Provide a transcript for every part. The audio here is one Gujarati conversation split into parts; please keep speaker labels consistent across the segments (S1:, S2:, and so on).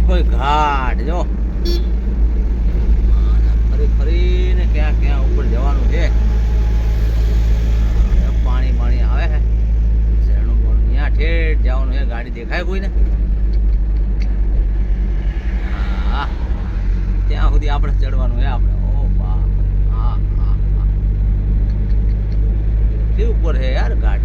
S1: કોઈ ઘાટ જો ફરી ફરીને ક્યાં ક્યાં ઉપર જવાનું છે. પાણી પાણી આવે છે ઝરણું બોણું ત્યાં ઠેઠ જવાનું છે. ગાડી દેખાય કોઈને? હા ત્યાં સુધી આપણે ચડવાનું છે. આપણે ઓ બાપ હા હા હા કે ઉપર છે યાર ઘાટ.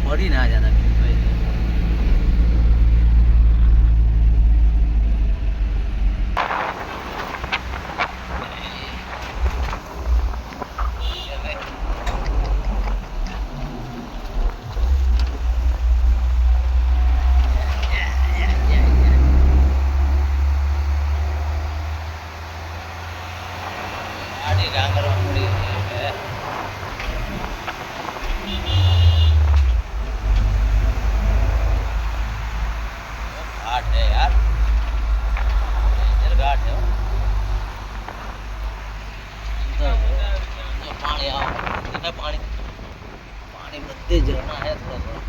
S1: પડી ના જતા પાણી પાણી બધે ઝરણા હે થોડા થોડા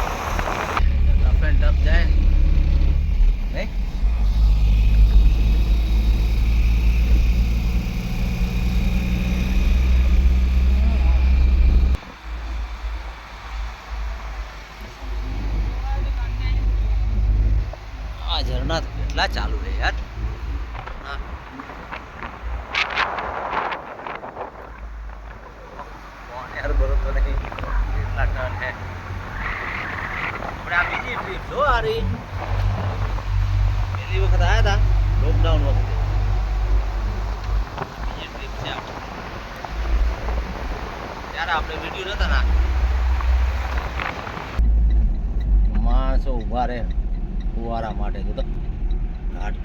S1: ટફ એન્ડ ટફ જાય નહીં. આ ઝરણા કેટલા ચાલુ છે યાર. બરોબર નહીં કેટલા ટન છે. આપણે આ બીજી ટ્રીપ જો આ રહી. પહેલી વખત આવ્યા હતા લોકડાઉન વખતે. બીજી ટ્રીપ છે આપણે. ત્યારે આપણે વિડીયો નતા નાખ્યા. માણસો ઉભા રહે ફુવારા માટે તો ઘાટ.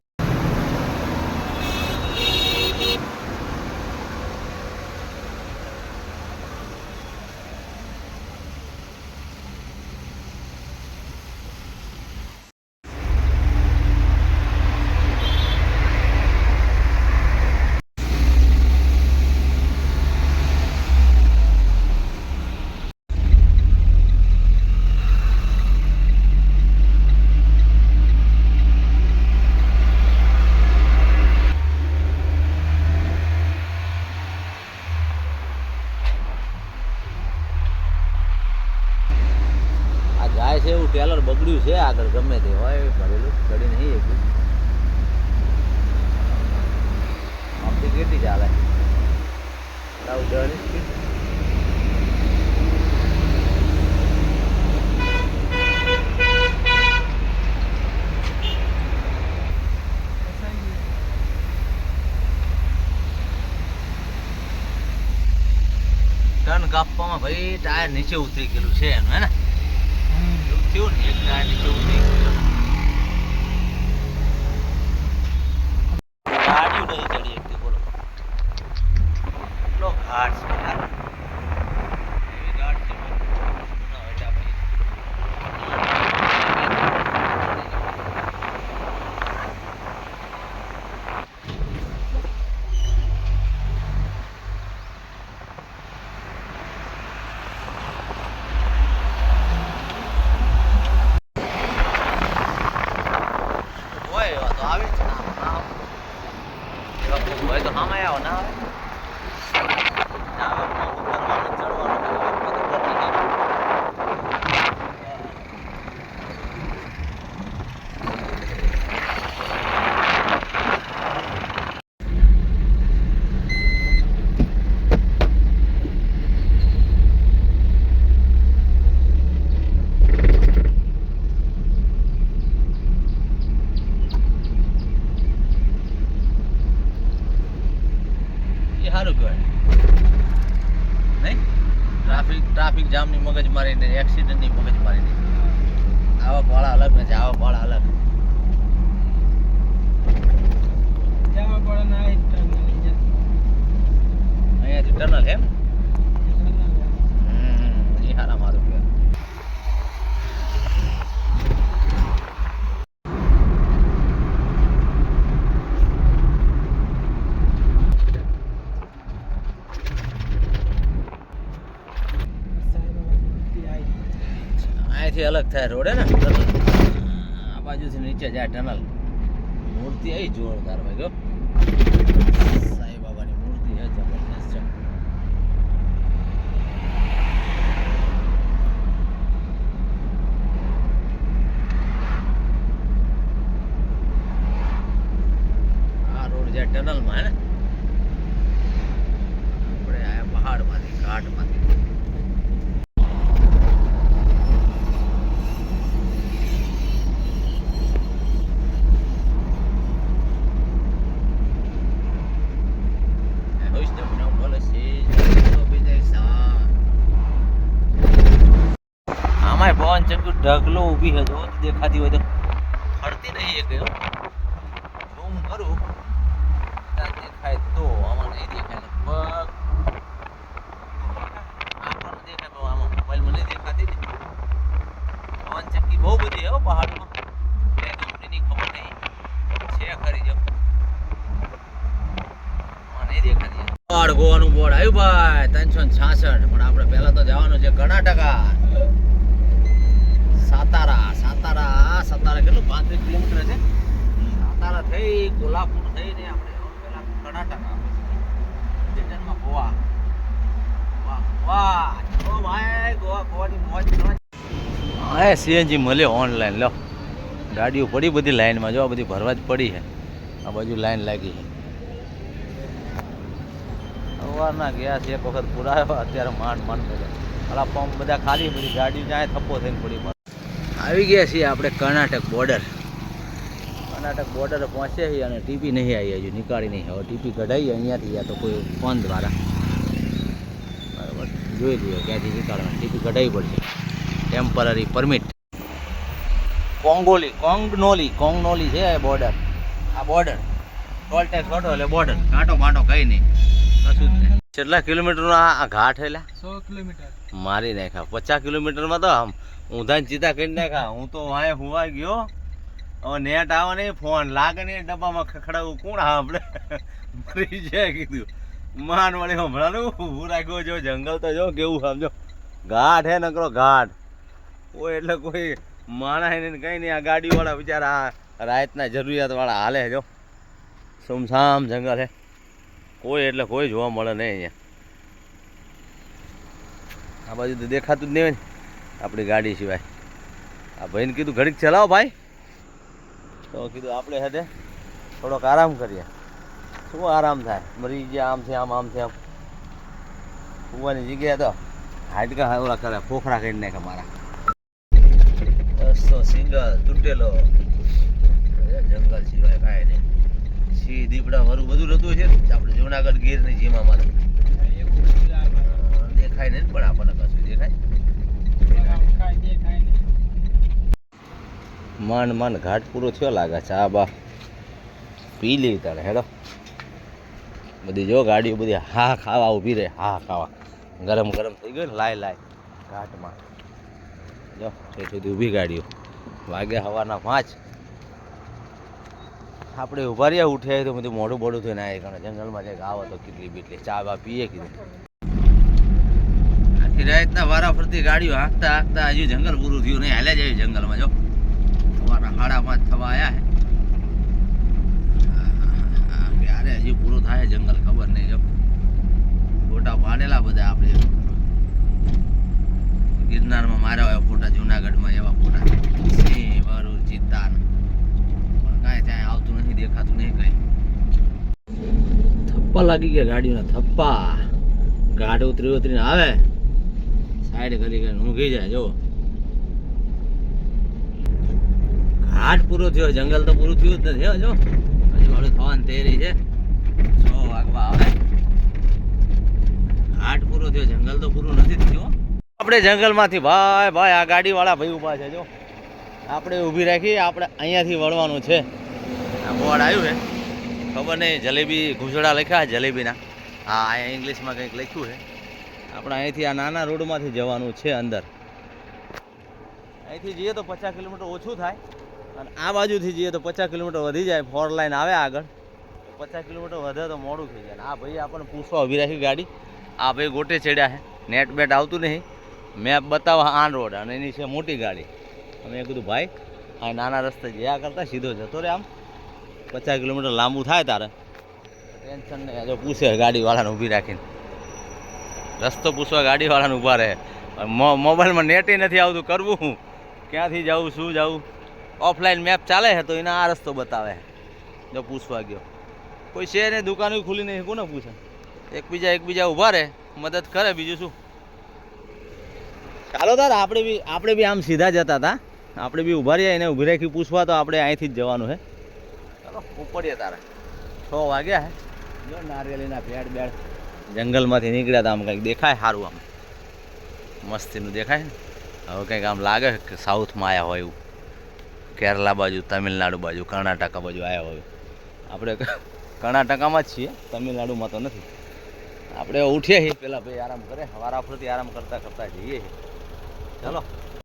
S1: જાય છે એવું ટેલર બગડ્યું છે આગળ ગમે તે હોય ભરેલું ચડી નહીં એટલું. આપણી કેટલી ચાલે ટન કાપવામાં ભાઈ ટાયર નીચે ઉતરી ગયેલું છે એનું હે ને. થયું ને એક ટાયર નીચે ઉતરી ગયું. ગાડીઓ નહીં ચડી શકતી બોલો. કેટલો ઘાટ છે યાર. એવી ઘાટ છે આવે છે ના હોય તો આમ આવો ના આવે. સારું કહેવાય નહીં. ટ્રાફિક જામની મગજમારી નહીં, એક્સિડન્ટની મગજમારી નહીં. આવક વાળા અલગ ને આવક વાળા અલગ. અહીંયાથી ટનલ એમ એ હારા મારું કે અહીંયાથી અલગ થાય રોડ હે ને ટનલ આ બાજુથી નીચે જાય ટનલ મૂર્તિ આવી જોરદાર ભાઈ ગયો સાંઈ બાબાની મૂર્તિ છે જબરદસ્ત છે આ રોડ જાય ટનલમાં હે ને આપણે આયા પહાડમાંથી ઘાટમાંથી આમાં પવન ચક્કુ ઢગલો ઊભી છે જો દેખાતી હોય તો ફરતી નહીં એક ઝૂમ કરું ત્યાં દેખાય તો આમાં નહીં દેખાય લગભગ આપણને દેખાય પણ આમાં મોબાઈલમાં નહીં દેખાતી ને પવન ચક્કી બહુ બધી હો પહાડમાં બે કંપનીની ખબર નહીં છે ખરી જો નહીં દેખાતી બોર્ડ ગોવાનું બોર્ડ આવ્યું ભાઈ 366 પણ આપણે પહેલા તો જવાનું છે કર્ણાટકા સાતારા કેટલું 35 કિલોમીટર છે સાતારા થઈ કોલ્હાપુર થઈને આપણે પેલા કર્ણાટકા રિટર્નમાં ગોવા વાહ ઓ ભાઈ ગોવાની મોજ હા સીએનજી મળ્યો ઓનલાઈન લો ગાડીઓ પડી બધી લાઈનમાં જો આ બધી ભરવા જ પડી છે આ બાજુ લાઈન લાગી છે સવારના ગયા છે એક વખત પુરાયો અત્યારે માંડ મળે ઓલા પંપ બધા ખાલી બધી ગાડીઓ જાય થપ્પો થઈને પડી આવી ગયા છીએ આપણે કર્ણાટક બોર્ડર પહોંચ્યા છીએ અને ટીપી નહીં આવી હજુ નીકાળી નહીં હવે ટીપી કઢાવી અહીંયાથી યા તો કોઈ ફોન દ્વારા બરાબર જોઈ લઈએ ક્યાંથી નીકાળવાનું ટીપી કઢાવી પડશે ટેમ્પરરી પરમિટ કોંગનોલી છે બોર્ડર આ બોર્ડર ટોલ ટેક્સ ઓટો એટલે બોર્ડર કાંટો બાંટો કંઈ નહીં કશું જ નહીં કેટલા કિલોમીટરનો આ ઘાટ હેલા
S2: 100 કિલોમીટર
S1: મારી નાખ્યા 50 કિલોમીટરમાં તો આમ ઊંધા ચીતા કરી નાખ્યા હું તો વાંહે હુવા ગયો હવે નેટ આવે નહીં ફોન લાગે નહીં ડબ્બામાં ખખડાવું કોણ આપણે મરી જાય કીધું માન વળી હમણાં ઊભું રાખ્યો જો જંગલ તો જો કેવું સમજો ઘાટ હે નકરો ઘાટ કોઈ એટલે કોઈ માણસ ને કંઈ નહીં આ ગાડીવાળા બિચારા રાતના જરૂરિયાતવાળા હાલે જો સુમસામ જંગલ હે કોઈ એટલે કોઈ જોવા મળે નહીં અહીંયા આ બાજુ તો દેખાતું જ નહીં હોય ને આપણી ગાડી સિવાય આ ભાઈને કીધું ઘડીક ચલાવો ભાઈ તો કીધું આપણે હદે થોડોક આરામ કરીએ શું આરામ થાય મરી ગયા આમથી આમ સુવાની જગ્યાએ તો હાડકા ઓલા કરે ફોફડા કરી નાખે મારા બસો સિંગલ તૂટેલો જંગલ સિવાય કાંઈ નહીં સિંહ દીપડા વરું બધું રહેતું છે આપણે જુનાગઢ ગીરની જીમાં મારે દેખાય નહીં પણ આપણને કશું દેખાય માંડ ઘાટ પૂરો થયો લાગે ચા બા પી લી તારે હેડો બધી જો ગાડીઓ બધી હા ખાવા ઊભી રહે હા ખાવા ગરમ થઈ ગયો ને લાય ઘાટમાં જો તે સુધી ઊભી ગાડીઓ વાગે હવાના 5 આપણે ઉભા રહ્યા ઉઠ્યા તો બધું મોડું થઈને આવે કારણ જંગલમાં જાય આવો તો કેટલી બીટલી ચા બા પીએ કીધું આખી રાતના વારા ફરતી ગાડીઓ હાંકતા હજુ જંગલ પૂરું થયું નહીં હાલ્યા જાય જંગલમાં જો સવારના 5:30 થવા આવ્યા હે ક્યારે હજી પૂરું થાય જંગલ ખબર નહીં જો ફોટા પાડેલા બધા આપણે ગિરનારમાં માર્યા હોય ફોટા જુનાગઢમાં એવા ફોટા સિંહ વરુ ચિત્તા કાંઈ ત્યાં આવતું નથી દેખાતું નહીં કઈ થપ્પા લાગી ગયા ગાડીઓના થપ્પા ગાઢ ઉતરીને આવે સાઈડ કરી ઊંઘી જાય જો ઘાટ પૂરો થયો જંગલ તો પૂરું થયું જ નથી જો હજી વાળું થવાની તૈયારી છે 6 વાગવા આવે ઘાટ પૂરો થયો જંગલ તો પૂરું નથી થયું આપણે જંગલમાંથી ભાઈ આ ગાડીવાળા ભાઈ ઊભા છે જો આપણે ઊભી રાખી આપણે અહીંયાથી વળવાનું છે આ બોર્ડ આવ્યું છે ખબર નહીં જલેબી ઘૂંસડા લખ્યા જલેબીના. હા અહીંયા ઇંગ્લિશમાં કંઈક લખ્યું છે. આપણે અહીંથી આ નાના રોડમાંથી જવાનું છે અંદર. અહીંથી જઈએ તો 50 કિલોમીટર ઓછું થાય અને આ બાજુથી જઈએ તો 50 કિલોમીટર વધી જાય. 4 લાઈન આવે આગળ, 50 કિલોમીટર વધે તો મોડું થઈ જાય. આ ભાઈ આપણને પૂછવા ઊભી રાખી ગાડી. આ ભાઈ ગોટે ચડ્યા છે, નેટ બેટ આવતું નહીં, મેપ બતાવવા આ રોડ અને એની છે મોટી ગાડી. અમે કીધું ભાઈ આ નાના રસ્તે જયા કરતાં સીધો જતો રહે, આમ 50 કિલોમીટર લાંબુ થાય તારે ટેન્શન નહીં. જો પૂછે ગાડીવાળાને ઊભી રાખીને, રસ્તો પૂછવા ગાડીવાળાને ઊભા રહે. મોબાઈલમાં નેટે નથી આવતું, કરવું હું, ક્યાંથી જવું, શું જવું. ઓફલાઈન મેપ ચાલે છે તો એને આ રસ્તો બતાવે. જો પૂછવા ગયો કોઈ છે ને, દુકાનો ખુલી નહીં, કોને પૂછે. એકબીજા ઊભા રહે, મદદ કરે, બીજું શું. ચાલો તાર આપણે બી આમ સીધા જતા હતા, આપણે બી ઊભા રહ્યા એને ઊભી રાખી પૂછવા. તો આપણે અહીંથી જ જવાનું છે. ચાલો ઉપડીએ તારે. 6 વાગ્યા હે. જો નારિયેળીના પેડ બેડ જંગલમાંથી નીકળ્યા હતા. આમ કંઈક દેખાય સારું, આમ મસ્તીનું દેખાય ને. હવે કંઈક આમ લાગે કે સાઉથમાં આવ્યા હોય એવું, કેરલા બાજુ, તમિલનાડુ બાજુ, કર્ણાટકા બાજુ આવ્યા હોય. આપણે કર્ણાટકામાં જ છીએ, તમિલનાડુમાં તો નથી. આપણે ઉઠીએ છીએ, પેલા ભાઈ આરામ કરે, વારાફરતી આરામ કરતાં જઈએ છીએ. ચાલો.